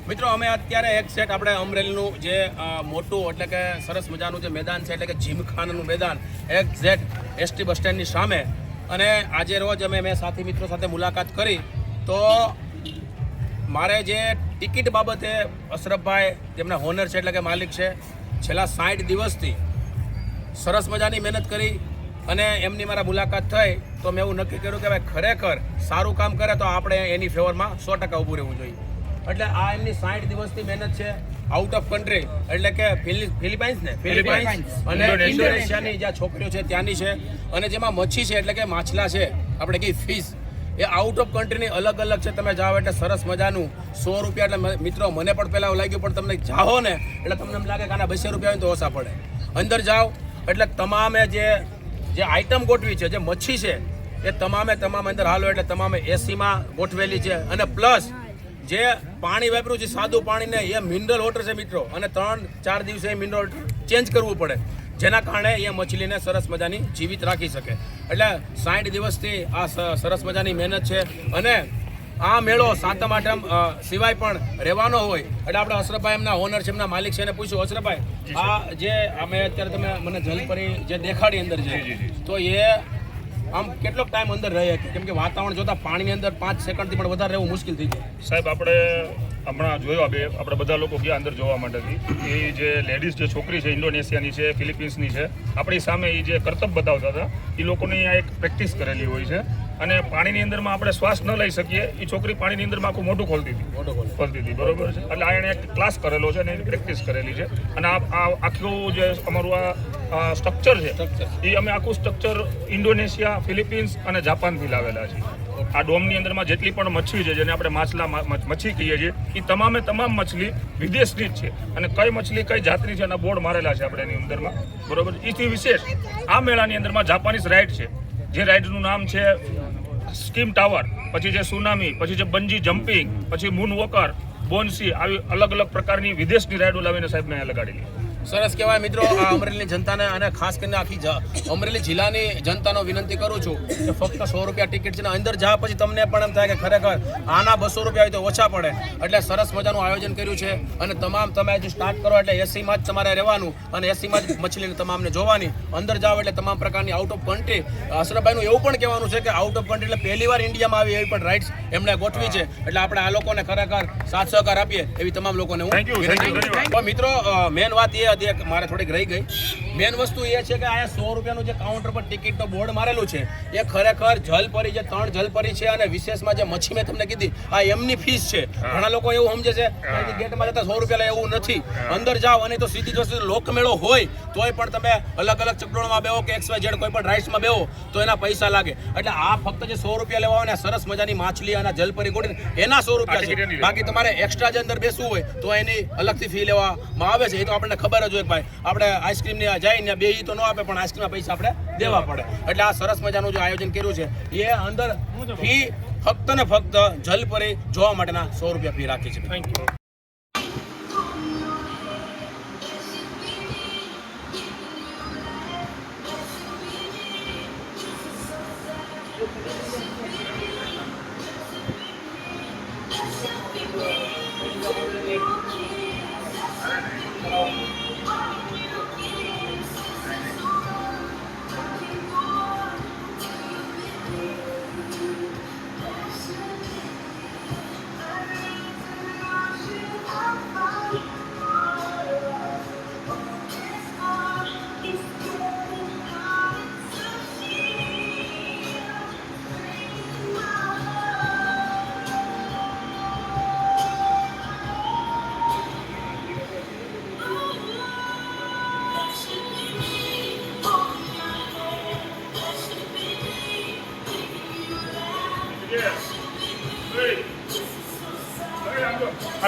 મિત્રો અમે અત્યારે એક સેટ આપણે અમરેલીનું જે મોટું એટલે કે સરસ મજાનું જે મેદાન છે એટલે કે જીમખાનાનું મેદાન એક્ઝેક્ટ એસટી બસ સ્ટેન્ડની સામે અને આજે રોજ મેં સાથી મિત્રો સાથે મુલાકાત કરી તો મારે જે ટિકિટ બાબતે અશરફભાઈ તેમના હોનર છે એટલે કે માલિક છે છેલ્લા 60 દિવસથી સરસ મજાની મહેનત કરી અને એમની મારા મુલાકાત થઈ તો મેં એવું નક્કી કર્યું કે ભાઈ ખરેખર સારું કામ કરે તો આપણે એની ફેવરમાં 100% ઊભું રહેવું જોઈએ. એટલે આ એમની 60 દિવસની મહેનત છે આઉટ ઓફ કન્ટ્રી એટલે કે ફિલિપાઇન્સ અને ઇન્ડોનેશિયાની જ્યાં છોકરીઓ છે ત્યાંની છે અને જેમાં મચ્છી છે એટલે કે માછલા છે આપણે કઈ ફિશ એ આઉટ ઓફ કન્ટ્રીની અલગ અલગ છે. તમે જાઓ એટલે સરસ મજાનું 100 રૂપિયા એટલે મિત્રો મને પણ પહેલાં લાગ્યું પણ તમને જાઓ ને એટલે તમને એમ લાગે કે આના 200 રૂપિયા હોય તો ઓછા પડે. અંદર જાઓ એટલે તમામે જે આઈટમ ગોઠવી છે જે મચ્છી છે એ તમામ અંદર હાલો એટલે તમામે એસીમાં ગોઠવેલી છે અને પ્લસ જે પાણી વાપર્યું છે સાદું પાણીને એ મિનરલ વોટર છે મિત્રો અને 3-4 દિવસે એ મિનરલ વોટર ચેન્જ કરવું પડે જેના કારણે એ મછલીને સરસ મજાની જીવિત રાખી શકે. એટલે 60 દિવસથી આ સરસ મજાની મહેનત છે અને આ મેળો સાતમ આઠમ સિવાય પણ રહેવાનો હોય એટલે આપણે અશરફભાઈ એમના ઓનર છે એમના માલિક છે એને પૂછ્યું અશરફભાઈ આ જે અમે અત્યારે તમે મને જલપરી જે દેખાડી અંદર છે તો એ આમ કેટલો ટાઈમ અંદર રહે કેમ કે વાતાવરણ જોતા પાણીની અંદર 5 સેકન્ડથી પણ વધારે રહેવું મુશ્કેલ થઈ જાય. સાહેબ આપણે હમણાં જોયો આપણે બધા લોકો ગયા અંદર જોવા માટેથી એ જે લેડીઝ જે છોકરી છે ઇન્ડોનેશિયાની છે ફિલિપિન્સની છે આપણી સામે એ જે કરતબ બતાવતા હતા એ લોકોની આ એક પ્રેક્ટિસ કરેલી હોય છે અને પાણીની અંદરમાં આપણે શ્વાસ ન લઈ શકીએ એ છોકરી પાણીની અંદરમાં આખું મોઢું ખોલતી હતી બરોબર છે એટલે આ એણે એક ક્લાસ કરેલો છે અને એની પ્રેક્ટિસ કરેલી છે અને આ આખું જે અમારું આ સ્ટ્રક્ચર છે એ અમે આખું સ્ટ્રક્ચર ઇન્ડોનેશિયા ફિલિપિન્સ અને જાપાનથી લાવેલા છે. આ ડોમની અંદરમાં જેટલી પણ મચ્છી છે જેને આપણે મચ્છી કહીએ છીએ એ તમામ મછલી વિદેશની જ છે અને કઈ મછલી કઈ જાતની છે એના બોર્ડ મારેલા છે આપણે એની અંદરમાં બરોબર. એથી વિશેષ આ મેળાની અંદરમાં જાપાનીઝ રાઇડ છે જે રાઇડનું નામ છે સ્કીમ ટાવર, પછી જે સુનામી, પછી જે બંજી જમ્પિંગ, પછી મૂન વોકર, બોન્સી આવી અલગ અલગ પ્રકારની વિદેશની રાઇડો લાવીને સાહેબ મેં લગાડેલી. સરસ કહેવાય મિત્રો. આ અમરેલીની જનતાને અને ખાસ કરીને આખી અમરેલી જિલ્લાની જનતાનો વિનંતી કરું છું કે ફક્ત 100 રૂપિયા ટિકિટ છે ને અંદર જા પછી તમને પણ એમ થાય કે ખરેખર આના 200 રૂપિયા હોય તો ઓછા પડે એટલે સરસ મજાનું આયોજન કર્યું છે અને તમે હજી સ્ટાર્ટ કરો એટલે એસીમાં જ તમારે રહેવાનું અને એસીમાં જ મછલીને તમામને જોવાની. અંદર જાઓ એટલે તમામ પ્રકારની આઉટ ઓફ કન્ટ્રી અશરફભાઈનું એવું પણ કહેવાનું છે કે આઉટ ઓફ કન્ટ્રી એટલે પહેલી વાર ઇન્ડિયામાં આવી એવી પણ રાઇટ્સ એમણે ગોઠવી છે એટલે આપણે આ લોકોને ખરેખર સાથ સહકાર આપીએ એવી તમામ લોકોને હું પણ મિત્રો મેન વાત એ મારે થોડીક રહી ગઈ. મેન વસ્તુ એ છે કે આ 100 રૂપિયાનું જે કાઉન્ટર પર ટિકિટનો બોર્ડ મારેલું છે એ ખરેખર જલપરી જે 3 જલપરી છે અને વિશેષમાં જે મચ્છી મેં તમને કીધી આ એમની ફીસ છે. ઘણા લોકો એવું સમજે છે કે ગેટમાં જતા 100 રૂપિયા લે એવું નથી. અંદર જાઓ અને તો સીધી જ વસ્તુ લોકમેળો હોય તોય પણ તમે અલગ અલગ ચકડોળમાં બેહો કે XYZ કોઈ પણ રાઇડ્સમાં બેહો તો એના પૈસા લાગે. એટલે આ ફક્ત જે 100 રૂપિયા લેવા હોય ને સરસ મજાની માછલી અને જલપરી ગોળીને એના 100 રૂપિયા છે. બાકી તમારે એક્સ્ટ્રા જે અંદર બેસવું હોય તો એની અલગથી ફી લેવામાં આવે છે. એ તો આપણને ખબર જ હોય ભાઈ આપણે આઈસ્ક્રીમની જઈને બે તો ન આપે પણ આઈસ્ક્રીમના પૈસા આપણે દેવા પડે. એટલે આ સરસ મજાનું જે આયોજન કર્યું છે એ અંદર ફી ફક્ત ને ફક્ત જલપરી જોવા માટેના 100 રૂપિયા ફી રાખી છે. Thank you.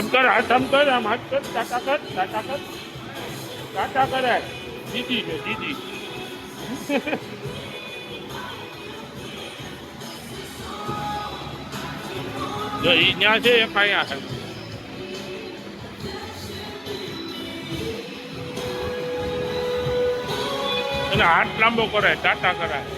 આમ કર આમ કર આમ હાથ કર ટાટા કરે દીદી છે દીદી જો ઈ ન્યા છે એક અહીંયા છે એને હાથ લાંબો કરે ટાટા કરાય.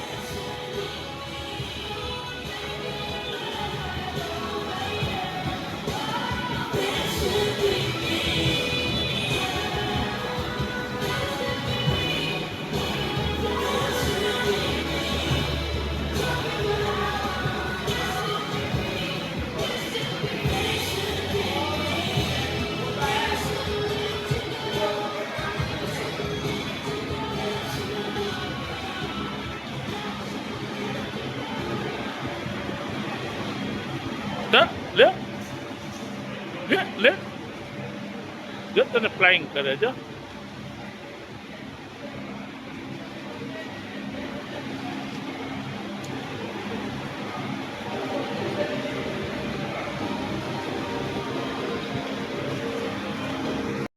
લે લે લે લે જો તને ફ્લાઇંગ કરે જો